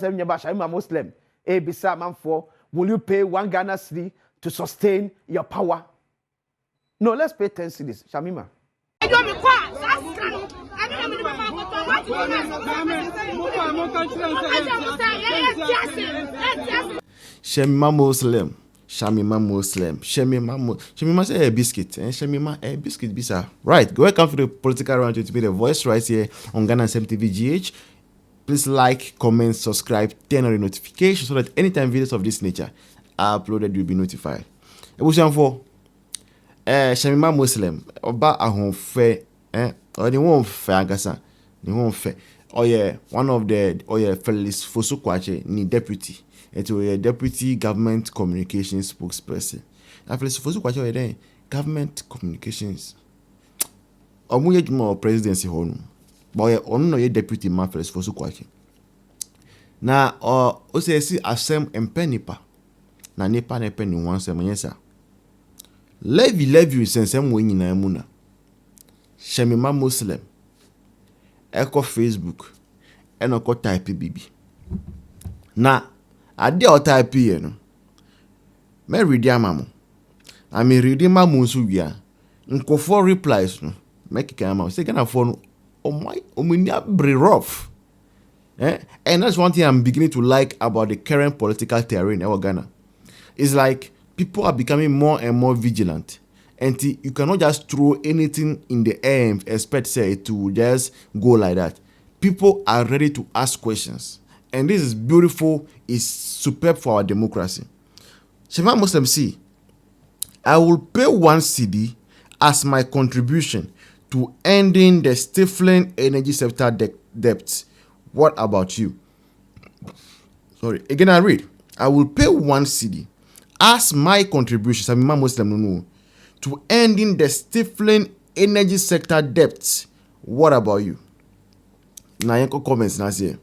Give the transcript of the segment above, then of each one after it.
Shamima Muslim, Bisa Manfo, will you pay 1 Ghana cedi to sustain your power? No, let's pay 10 cedis. Shamima. Shamima Muslim. Shamima say a biscuit. Shamima a biscuit bisa. Right. Welcome to the political round to be the voice right here on Ghana TV GH. Please like, comment, subscribe, turn on the notifications so that anytime videos of this nature are uploaded, you'll be notified. For Shamima Muslim, Oba ahonfe, or the one fair agasa, the one fair. Oh yeah, one of the Felix Fosukwache ni deputy. It was a deputy government communications spokesperson. Now Felix Fosukwache then government communications. Omuye juma presidency honu. But on no deputy man Felix Fosukwache. Na OCC asem empenipa. Na nipa ni wanse manyesa. Levy sensem wenyi na emuna. Shamima Muslim. Eko Facebook. Eko type bibi. Na ade o type ye no. Me read amamu. Ami read mamu nso wia. Nkofo replies no. Make kama. Say Ghana for no. Oh my, rough. And that's one thing I'm beginning to like about the current political terrain in Ghana. It's like people are becoming more and more vigilant. And you cannot just throw anything in the air and expect say to just go like that. People are ready to ask questions. And this is beautiful, it's superb for our democracy. Shamima Muslim see, I will pay 1 cedi as my contribution to ending the stifling energy sector debts. What about you? Sorry, again I read. I will pay 1 cedi as my contribution, Shamima Muslim, to ending the stifling energy sector debts. What about you? Now you can comments now say.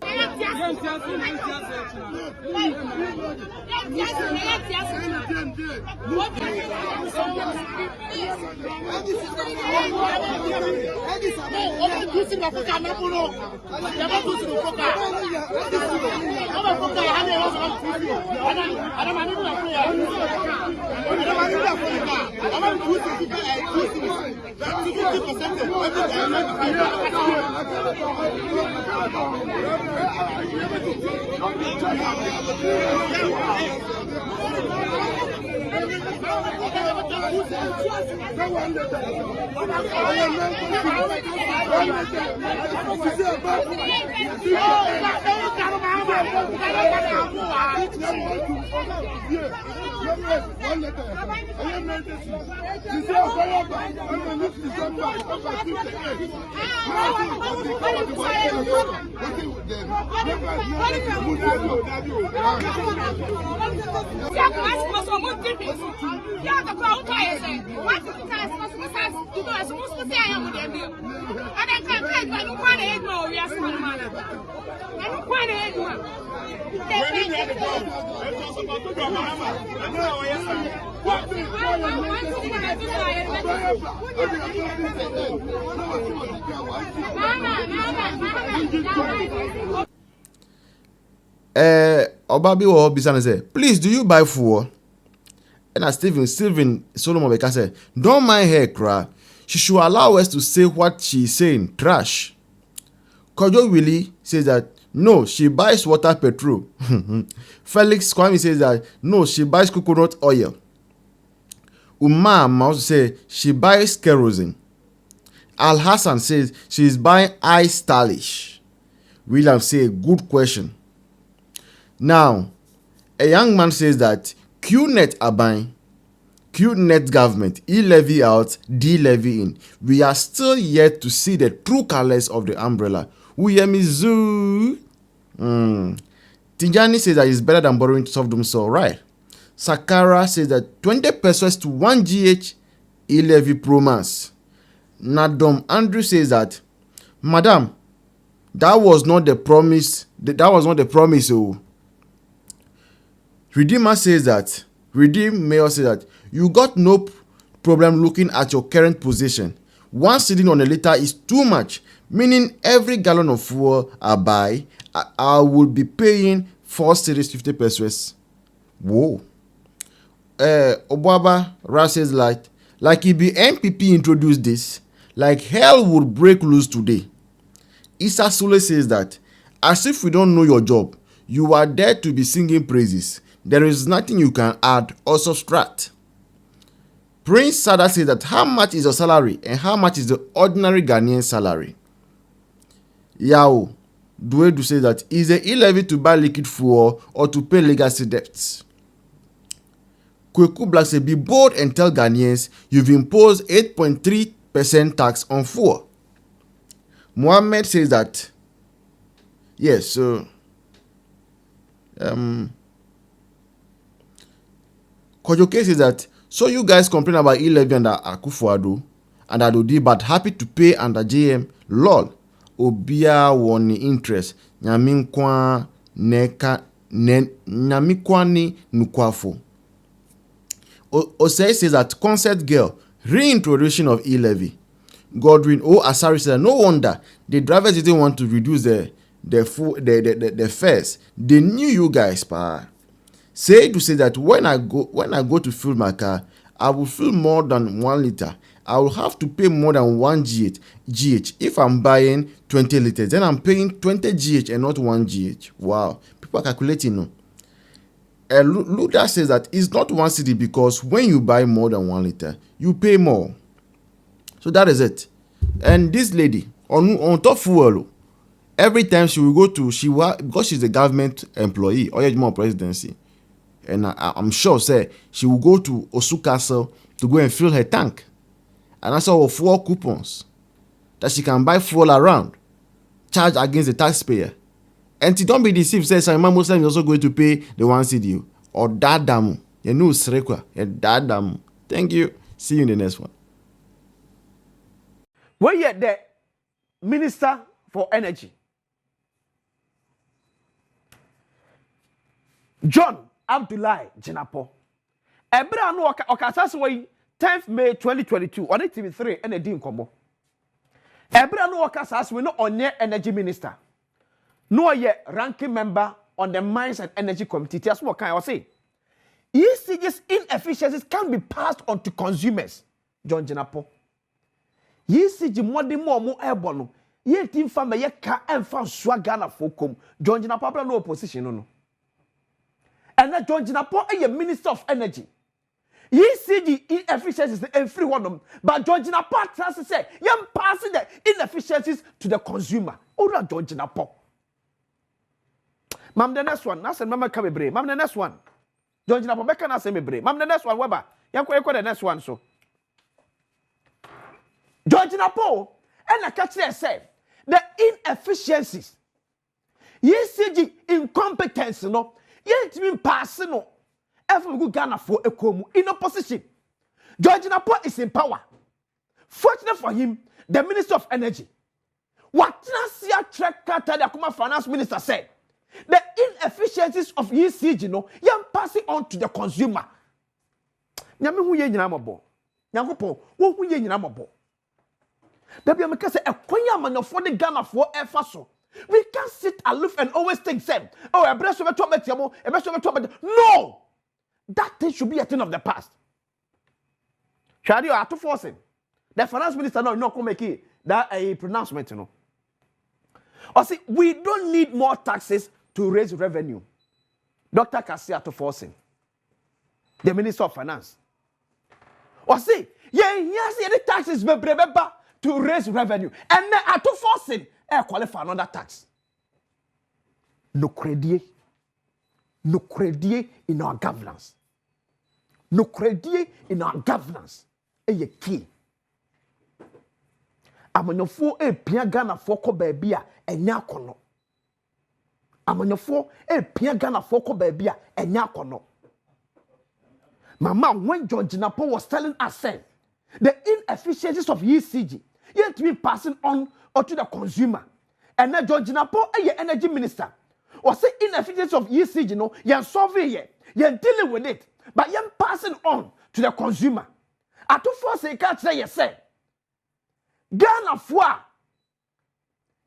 Obabi wo bisana say, please do you buy food? And as Steven Solomon Beka said, don't mind her cry. She should allow us to say what she's saying. Trash. Kojo Willie says that no, she buys water petrol. Felix Kwame says that no, she buys coconut oil. Umar also says she buys kerosene. Al Hassan says she's buying eye stylish. William says good question. Now, a young man says that QNet are buying. QNet government, levy out, levy in. We are still yet to see the true colors of the umbrella. Uyemizu. Tijani says that it's better than borrowing to solve them so right. Sakara says that 20 pesos to 1 GH levy promise. Nadom Andrew says that, Madam, that was not the promise. That was not the promise. Oh. Redeemer says that. Redeem Mayor says that you got no problem looking at your current position. 1 cedi on a liter is too much, meaning every gallon of fuel I buy, I will be paying 4 cedis 50 pesos. Whoa. Obaba Ra says like if the MPP introduced this, like hell would break loose today. Issa Sule says that as if we don't know your job, you are there to be singing praises. There is nothing you can add or subtract. Prince Sada says that how much is your salary and how much is the ordinary Ghanaian salary? Yao Duedu says that is the levy to buy liquid fuel or to pay legacy debts? Kweku Black says be bold and tell Ghanaians you've imposed 8.3% tax on fuel. Mohammed says that yes, so Kojoke says that so you guys complain about levy under Akufo-Addo and Adodi, but happy to pay under JM. Lol. Obia won interest. Nyaminkwa ni nukwafo. Osei says that concert girl reintroduction of levy. Godwin Asari said no wonder the drivers didn't want to reduce the fares. They knew you guys, pa. Say to say that when I go to fill my car, I will fill more than 1 liter. I will have to pay more than 1 GH. If I'm buying 20 liters, then I'm paying 20 GH and not 1 GH. Wow. People are calculating, no? Luda says that it's not 1 cedi because when you buy more than 1 liter, you pay more. So that is it. And this lady, on top fuel, every time she will go to, because she's a government employee, or more presidency, and I'm sure, say, she will go to Osu Castle to go and fill her tank. And I saw 4 coupons that she can buy fuel around, charge against the taxpayer. And to don't be deceived, say Shamima Muslim is also going to pay the 1 cedi. Or dadamu. You know, Srekwa. Dadamu. Thank you. See you in the next one. Where you the Minister for Energy, John Abdullahi Jinapo. Ebra no okasase wey 10th May 2022 on TV3 and a din komo. Ebra no okasase we no onye energy minister. No ye ranking member on the Mines and Energy Committee. That's what can I say. ECG's inefficiencies can be passed on to consumers. John Jinapo. ECG modi mo mo ebono. Ye team fama ye ka enfan swagana fokom. John Jinapo no opposition no. And that John Jinapo a Minister of Energy. ECG inefficiencies and free one of them. But John Jinapo has to say, you're passing the inefficiencies to the consumer. Ora John Jinapo. Mam the next one. That's mama come bre. Mam the next one. John Jinapo beka na say me bre. Mam the next one weba. Yanko the next one so. John Jinapo and I catch say the inefficiencies. ECG incompetence no. Yet mean passing no. Every good Ghana for a komu in opposition. John Jinapo is in power. Fortunate for him, the Minister of Energy. What Nasia Trekata, the Akuma Finance Minister said, the inefficiencies of ECG no, yam passing on to the consumer. Nyame hu ye nyina mabo. Nyankopon, wo hu ye nyina mabo. Da bia me ka say ekwanya manofo de Ghana for efa so. We can't sit aloof and always think same. Oh, a breast of a top no! That thing should be a thing of the past. Shall you have to force him? The finance minister no come make it that a pronouncement, you know. Or see, we don't need more taxes to raise revenue. Dr. Kasia to force him. The Minister of Finance. Or see, yes, the taxes to raise revenue. And then I to force him. Qualify another tax. No credit in our governance. No credit in our governance. A key. Amanyofo pia Ghana for ko baby a enya kono. Amanyofo pia Ghana for ko baby a enya kono. Mama, when John Jinapo was telling us saying the inefficiencies of ECG yet to be passing on or to the consumer. And then John Jinapo, a energy minister, was say inefficiencies of ECG, no, you're solving it, you're dealing with it, but you're passing on to the consumer. At two force, I can't say, yes, sir. Ghana for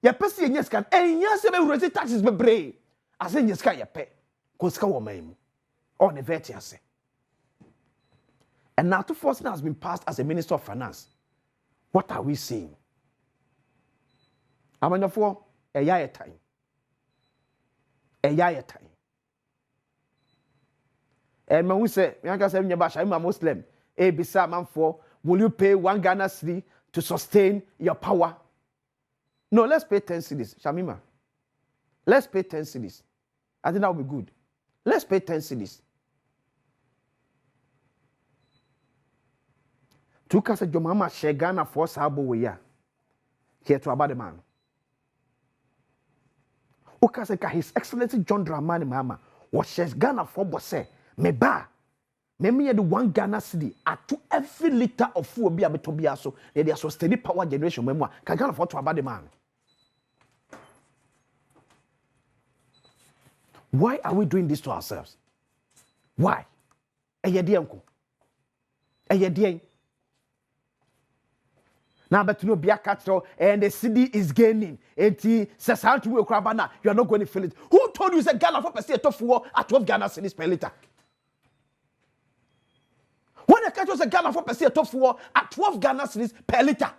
Ye pesi yenye sika enya se be raise taxes bebre ase yenye sika ye pe ko sika wo man mu on the vet ase. And now 2014 has been passed as a Minister of Finance. What are we seeing? Amanyofo AyEka time. AyEka time. And when we say, Shamima Muslim, Bisa Manfo, will you pay 1 Ghana cedi to sustain your power? No, let's pay 10 cedis, Shamima. Let's pay 10 cedis. I think that will be good. Let's pay 10 cedis. Tuka se Jomama share Ghana for Sabo we ya. Here to about the man. Uka se His Excellency John Dramani Mama was shares Ghana for Bosse. Me ba. Me the 1 Ghana cedi at to every liter of food be able to be so. They are so steady power generation memoir. Can Ghana afford to about the man. Why are we doing this to ourselves? Why? Eyedienko. Eyedien. Now, but you know, be a catcher and the cedi is gaining. 80 says how to work. You are not going to feel it. Who told you that Ghana for per tough war at 12 Ghana cedis per liter? When the catcher said Ghana for per tough war at 12 Ghana cedis per liter.